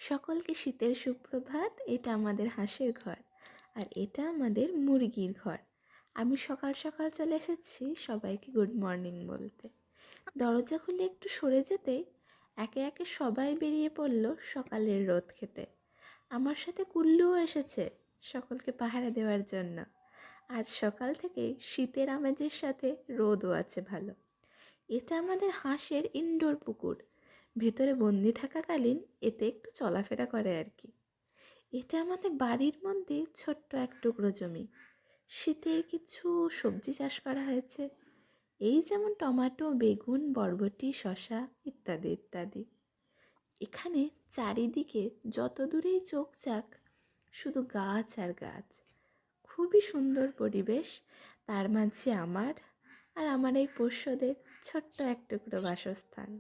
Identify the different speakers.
Speaker 1: সকলকে শীতের সুপ্রভাত। এটা আমাদের হাঁসের ঘর, আর এটা আমাদের মুরগির ঘর। আমি সকাল সকাল চলে এসেছি সবাইকে গুড মর্নিং বলতে। দরজা খুলে একটু সরে যেতেই একে একে সবাই বেরিয়ে পড়ল সকালের রোদ খেতে। আমার সাথে কুল্লুও এসেছে সকলকে পাহারা দেওয়ার জন্য। আজ সকাল থেকে শীতের আমেজের সাথে রোদও আছে ভালো। এটা আমাদের হাঁসের ইনডোর পুকুর। ভেতরে বন্দি থাকাকালীন এতে একটু চলাফেরা করে আর কি। এটা আমাদের বাড়ির মধ্যে ছোট্ট এক টুকরো জমি। শীতের কিছু সবজি চাষ করা হয়েছে, এই যেমন টমেটো, বেগুন, বরবটি, শসা ইত্যাদি ইত্যাদি। এখানে চারিদিকে যত দূরেই চোখ যাক শুধু গাছ আর গাছ। খুবই সুন্দর পরিবেশ। তার মাঝে আমার আর আমার এই পোষ্যদের ছোট্ট এক টুকরো বাসস্থান।